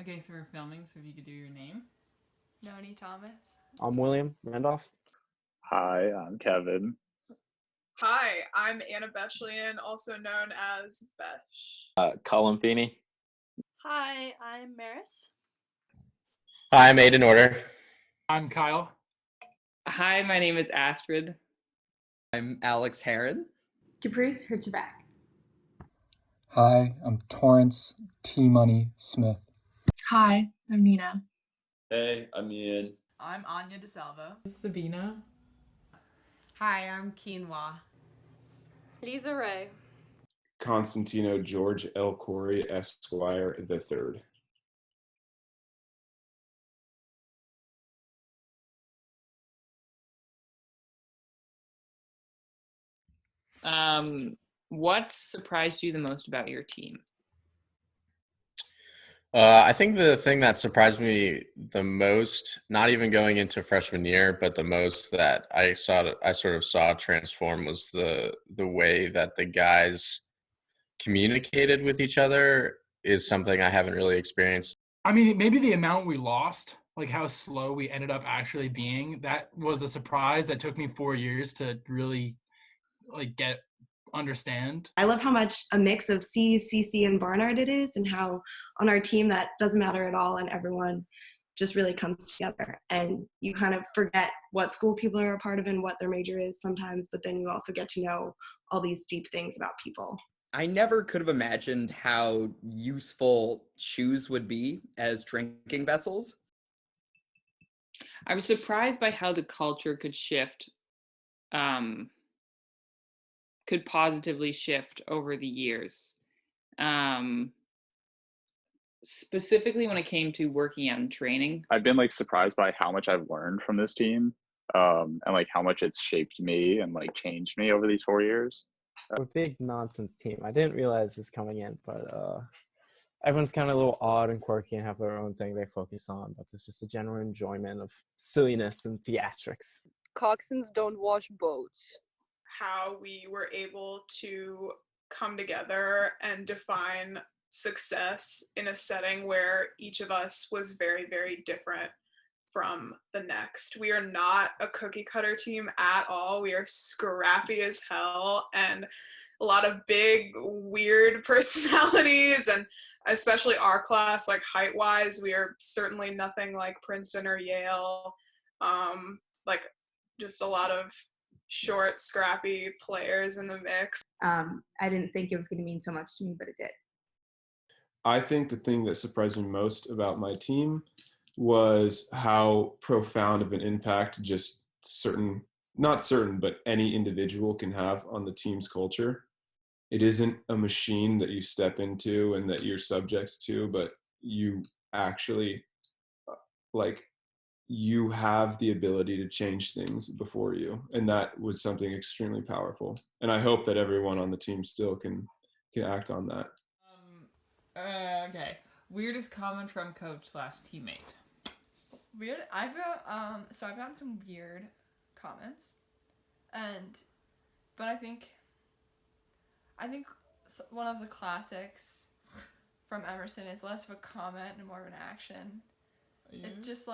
Okay, so we're filming, so if you could do your name. Noni Thomas. I'm William Randolph. Hi, I'm Kevin. Hi, I'm Anna Bechlian, also known as Besh. Colin Feeney. Hi, I'm Maris. Hi, I'm Aiden Order. I'm Kyle. Hi, my name is Astrid. I'm Alex Heron. Caprice Herchevak. Hi, I'm Torrance T-Money Smith. Hi, I'm Nina. Hey, I'm Ian. I'm Anya DeSalvo. Sabina. Hi, I'm Quinoa. Lisa Ray. Constantino George L. Corey Esquire III. What surprised you the most about your team? I think the thing that surprised me the most, not even going into freshman year, but the most that I sort of saw transform was the way that the guys communicated with each other is something I haven't really experienced. I mean, maybe the amount we lost, like how slow we ended up actually being, that was a surprise that took me 4 years to really understand. I love how much a mix of C's, CC, and Barnard it is, and how on our team that doesn't matter at all, and everyone just really comes together. And you kind of forget what school people are a part of and what their major is sometimes, but then you also get to know all these deep things about people. I never could have imagined how useful shoes would be as drinking vessels. I was surprised by how the culture could shift, could positively shift over the years. Specifically when it came to working out and training. I've been surprised by how much I've learned from this team, and how much it's shaped me and changed me over these 4 years. We're a big nonsense team. I didn't realize this coming in, but everyone's kind of a little odd and quirky and have their own thing they focus on, but there's just a general enjoyment of silliness and theatrics. Coxswains don't wash boats. How we were able to come together and define success in a setting where each of us was very, very different from the next. We are not a cookie cutter team at all. We are scrappy as hell and a lot of big, weird personalities, and especially our class, height wise, we are certainly nothing like Princeton or Yale. Just a lot of short, scrappy players in the mix. I didn't think it was going to mean so much to me, but it did. I think the thing that surprised me most about my team was how profound of an impact just but any individual can have on the team's culture. It isn't a machine that you step into and that you're subject to, but you actually you have the ability to change things before you. And that was something extremely powerful. And I hope that everyone on the team still can act on that. Okay. Weirdest comment from coach/teammate. Weird. I've gotten some weird comments, but I think one of the classics from Emerson is less of a comment and more of an action. It's just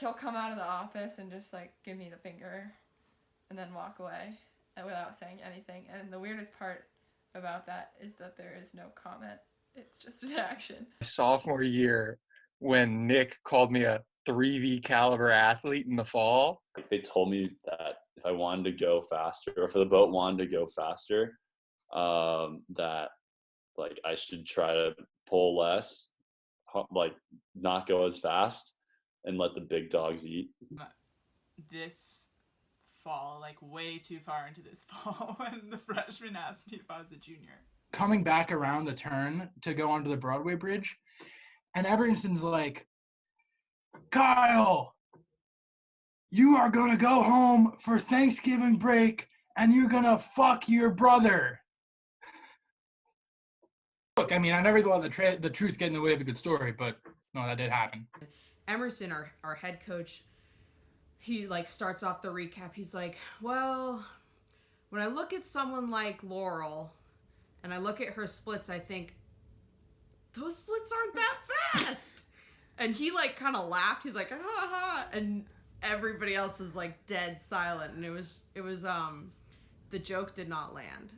he'll come out of the office and just give me the finger and then walk away without saying anything. And the weirdest part about that is that there is no comment. It's just an action. Sophomore year, when Nick called me a 3V caliber athlete in the fall. They told me that if I wanted to go faster, or if the boat wanted to go faster, that I should try to pull less, not go as fast, and let the big dogs eat. This fall, way too far into this fall, when the freshman asked me if I was a junior. Coming back around the turn to go onto the Broadway bridge, and Emerson's like, Kyle, you are going to go home for Thanksgiving break and you're going to fuck your brother. Look, I mean, I never thought the truth get in the way of a good story, but no, that did happen. Emerson, our head coach, he starts off the recap. He's like, well, when I look at someone like Laurel and I look at her splits, I think, those splits aren't that fast. And he like kind of laughed. He's like, ha ha, and everybody else was like dead silent. And it was the joke did not land.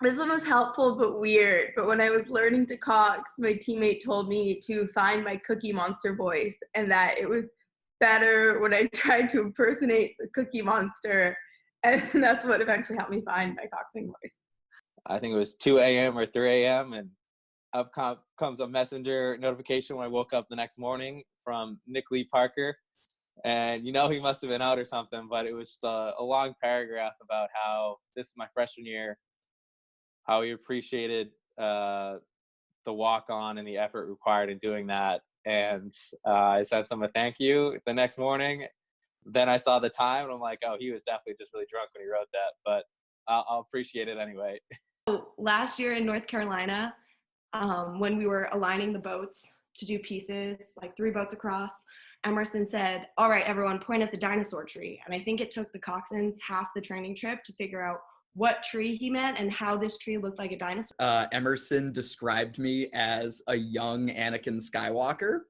This one was helpful but weird. But when I was learning to cox, my teammate told me to find my Cookie Monster voice and that it was better when I tried to impersonate the Cookie Monster. And that's what eventually helped me find my coxing voice. I think it was 2 a.m. or 3 a.m. and up comes a messenger notification when I woke up the next morning from Nick Lee Parker. And, he must have been out or something, but it was just a long paragraph about how this is my freshman year, how he appreciated the walk-on and the effort required in doing that. And I sent him a thank you the next morning. Then I saw the time, and I'm like, oh, he was definitely just really drunk when he wrote that, but I'll appreciate it anyway. Last year in North Carolina, when we were aligning the boats to do pieces, like 3 boats across, Emerson said, all right, everyone, point at the dinosaur tree. And I think it took the coxswains half the training trip to figure out what tree he meant and how this tree looked like a dinosaur. Emerson described me as a young Anakin Skywalker.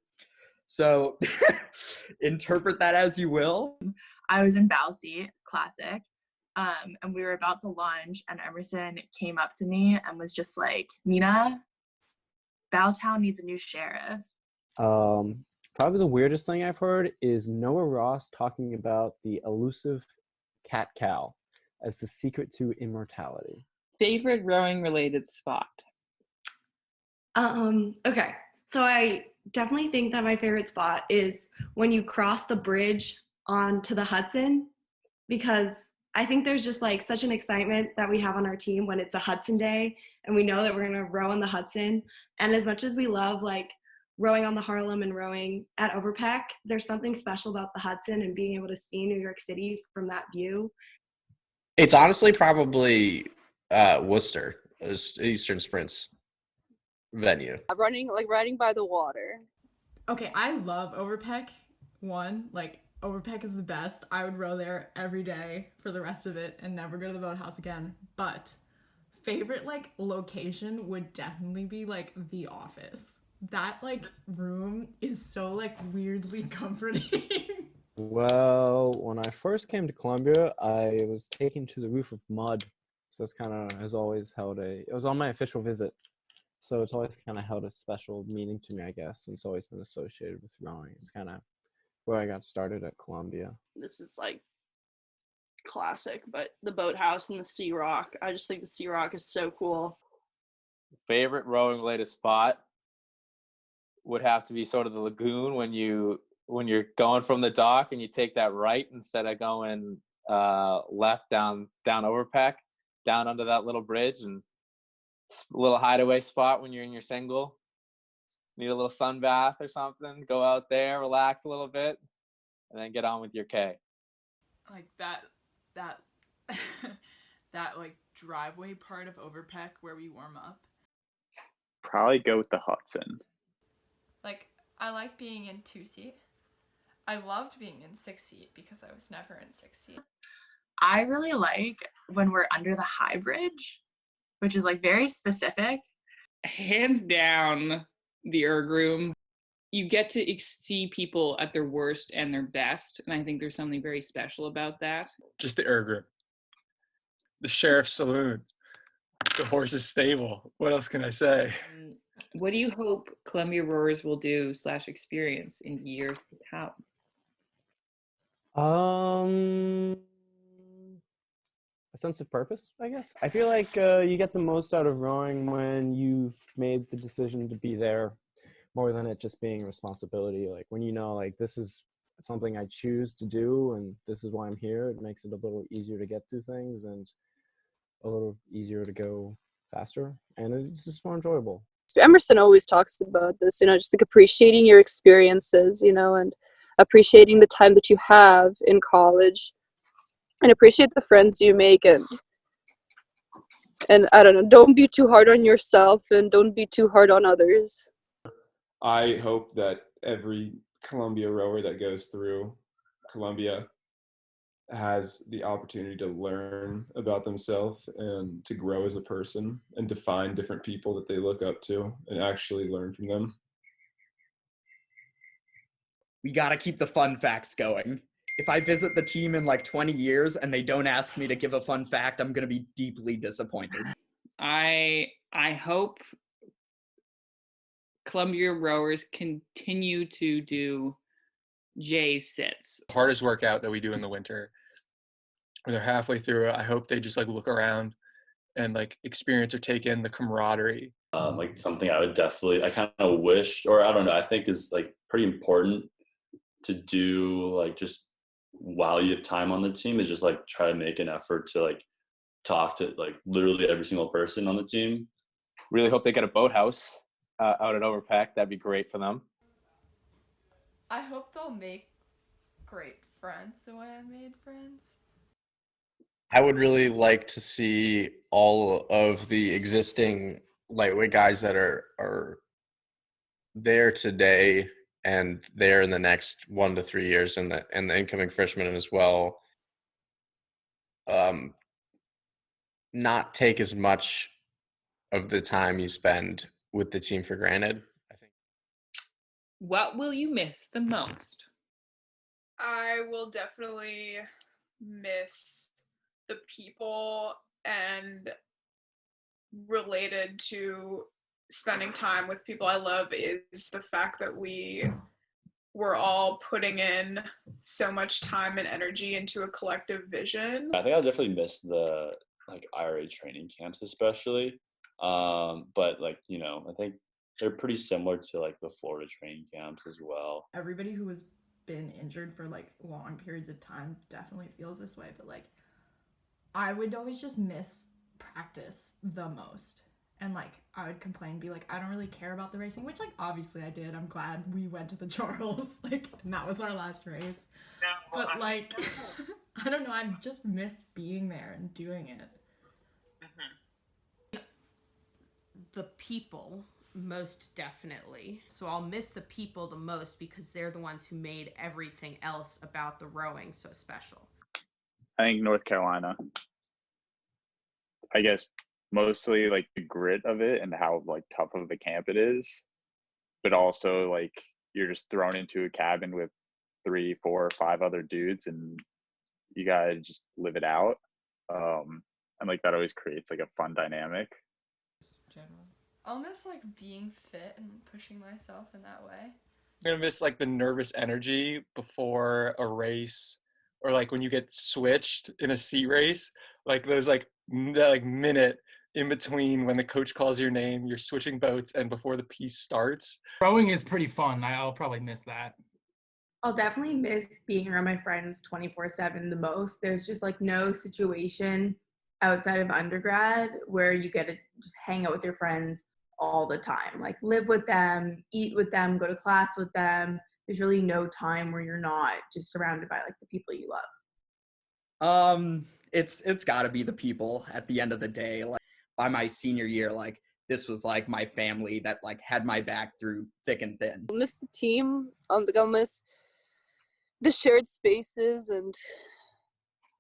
So interpret that as you will. I was in bow seat, classic. And we were about to lunge, and Emerson came up to me and was just like, Nina, Bowtown needs a new sheriff. Probably the weirdest thing I've heard is Noah Ross talking about the elusive cat cow as the secret to immortality. Favorite rowing related spot? Okay. So I definitely think that my favorite spot is when you cross the bridge onto the Hudson, because I think there's just like such an excitement that we have on our team when it's a Hudson day and we know that we're going to row on the Hudson. And as much as we love like rowing on the Harlem and rowing at Overpeck, there's something special about the Hudson and being able to see New York City from that view. It's honestly probably Worcester, Eastern Sprints venue. Riding by the water. Okay, I love Overpeck. Overpeck is the best. I would row there every day for the rest of it and never go to the boathouse again. But favorite location would definitely be the office. That room is so weirdly comforting. Well, when I first came to Columbia, I was taken to the roof of mud. So that's has always held it was on my official visit. So it's always kind of held a special meaning to me, I guess. And it's always been associated with rowing. It's kind of where I got started at Columbia. This is classic, but the boathouse and the Sea Rock. I just think the Sea Rock is so cool. Favorite rowing related spot would have to be sort of the lagoon when you're going from the dock and you take that right instead of going left down Overpeck, down under that little bridge, and it's a little hideaway spot when you're in your single. Need a little sun bath or something, go out there, relax a little bit, and then get on with your K. That driveway part of Overpeck where we warm up. Probably go with the Hudson. I like being in 2-seat. I loved being in 6-seat because I was never in 6-seat. I really like when we're under the high bridge, which is very specific. Hands down, the erg room. You get to see people at their worst and their best, and I think there's something very special about that. Just the erg room, the sheriff's saloon, the horse's stable. What else can I say? What do you hope Columbia rowers will do / experience in years to come? A sense of purpose, I guess. I feel like you get the most out of rowing when you've made the decision to be there, more than it just being a responsibility. When this is something I choose to do and this is why I'm here, it makes it a little easier to get through things and a little easier to go faster, and it's just more enjoyable. Emerson always talks about this, just appreciating your experiences, and appreciating the time that you have in college and appreciate the friends you make, and I don't know, don't be too hard on yourself and don't be too hard on others. I hope that every Columbia rower that goes through Columbia has the opportunity to learn about themselves and to grow as a person and to find different people that they look up to and actually learn from them. We got to keep the fun facts going. If I visit the team in like 20 years and they don't ask me to give a fun fact, I'm going to be deeply disappointed. I hope Columbia rowers continue to do J sits. Hardest workout that we do in the winter. When they're halfway through it, I hope they just like look around and like experience or take in the camaraderie. Like something I kind of wish, or I don't know, I think is like pretty important to do, like just while you have time on the team, is just like try to make an effort to like talk to like literally every single person on the team. Really hope they get a boathouse out at Overpeck. That'd be great for them. I hope they'll make great friends the way I made friends. I would really like to see all of the existing lightweight guys that are there today and there in the next 1 to 3 years, and the incoming freshmen as well, not take as much of the time you spend with the team for granted. I think. What will you miss the most? I will definitely miss the people, and related to spending time with people I love is the fact that we were all putting in so much time and energy into a collective vision. I think I'll definitely miss the like IRA training camps, especially. But like, you know, I think they're pretty similar to like the Florida training camps as well. Everybody who has been injured for like long periods of time definitely feels this way, but like I would always just miss practice the most. And like I would complain, be like, I don't really care about the racing, which like obviously I did. I'm glad we went to the Charles, like, and that was our last race. But like I don't know, I've just missed being there and doing it. The people, most definitely. So I'll miss the people the most because they're the ones who made everything else about the rowing so special. I think North Carolina. I guess mostly like the grit of it and how like tough of a camp it is, but also like you're just thrown into a cabin with 3, 4, 5 other dudes and you gotta just live it out. And like that always creates like a fun dynamic. I'll miss like being fit and pushing myself in that way. I'm gonna miss like the nervous energy before a race, or like when you get switched in a sea race, like those like that like minute in between when the coach calls your name, you're switching boats, and before the piece starts. Rowing is pretty fun. I'll probably miss that. I'll definitely miss being around my friends 24/7 the most. There's just like no situation outside of undergrad where you get to just hang out with your friends all the time. Like live with them, eat with them, go to class with them. There's really no time where you're not just surrounded by like the people you love. It's got to be the people at the end of the day. Like by my senior year, like this was like my family that like had my back through thick and thin. I'll miss the team. I'll miss the shared spaces and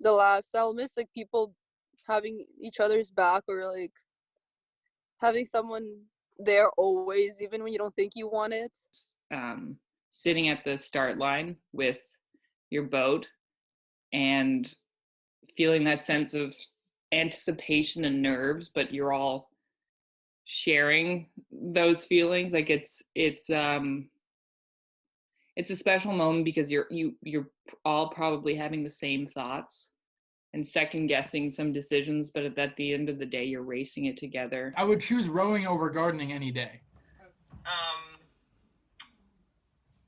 the laughs. I'll miss like people having each other's back, or like having someone there always, even when you don't think you want it. Sitting at the start line with your boat and feeling that sense of anticipation and nerves, but you're all sharing those feelings. Like it's a special moment because you're all probably having the same thoughts and second guessing some decisions, but at the end of the day, you're racing it together. I would choose rowing over gardening any day.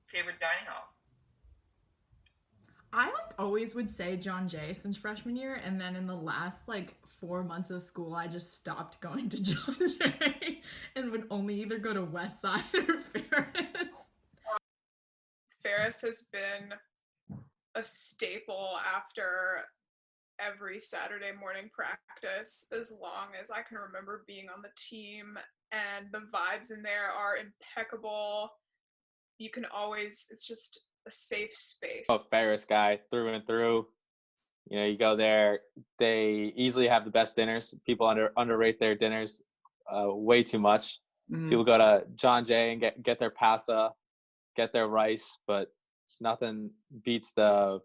Favorite dining hall? I like always would say John Jay since freshman year, and then in the last like 4 months of school, I just stopped going to John Jay and would only either go to West Side or Ferris. Ferris has been a staple after every Saturday morning practice as long as I can remember being on the team, and the vibes in there are impeccable. You can always, it's just a safe space. A Ferris guy through and through. You know, you go there, they easily have the best dinners. People underrate their dinners way too much. Mhm. People go to John Jay and get their pasta, get their rice, but nothing beats the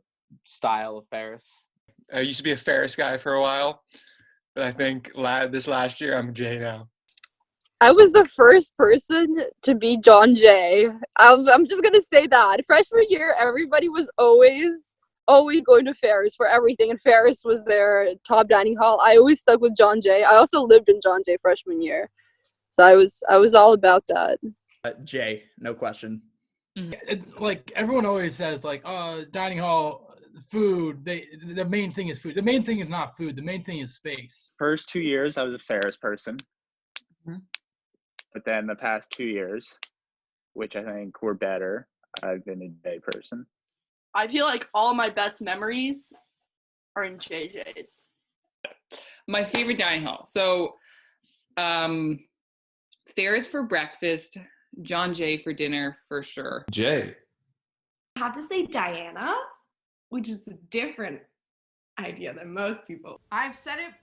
style of Ferris. I used to be a Ferris guy for a while, but I think this last year I'm Jay now. I was the first person to be John Jay. I'm just gonna say that. Freshman year, everybody was always going to Ferris for everything, and Ferris was their top dining hall. I always stuck with John Jay. I also lived in John Jay freshman year, so I was all about that. Jay, no question. Like everyone always says, like, dining hall, food. The main thing is food. The main thing is not food. The main thing is space. First 2 years, I was a Ferris person. Mhm. But then the past 2 years, which I think were better, I've been a Jay person. I feel like all my best memories are in JJ's. My favorite dining hall. So, Ferris for breakfast, John Jay for dinner for sure. Jay. I have to say Diana, which is a different idea than most people. I've said it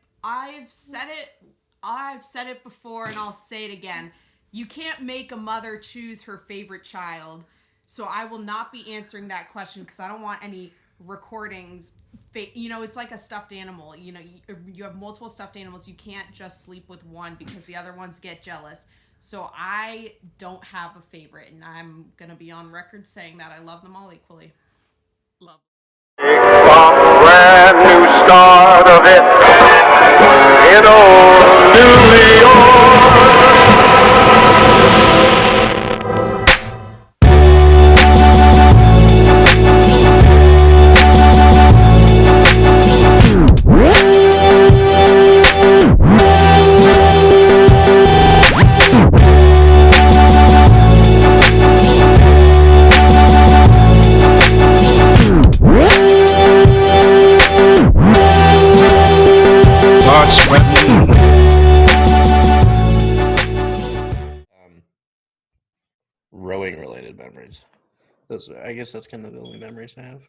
before, and I'll say it again. You can't make a mother choose her favorite child, so I will not be answering that question because I don't want any recordings. You know, it's like a stuffed animal. You know, you have multiple stuffed animals. You can't just sleep with one because the other ones get jealous. So I don't have a favorite, and I'm gonna be on record saying that I love them all equally. Love. Brand new start of it in old New Rowing related memories. I guess that's kind of the only memories I have.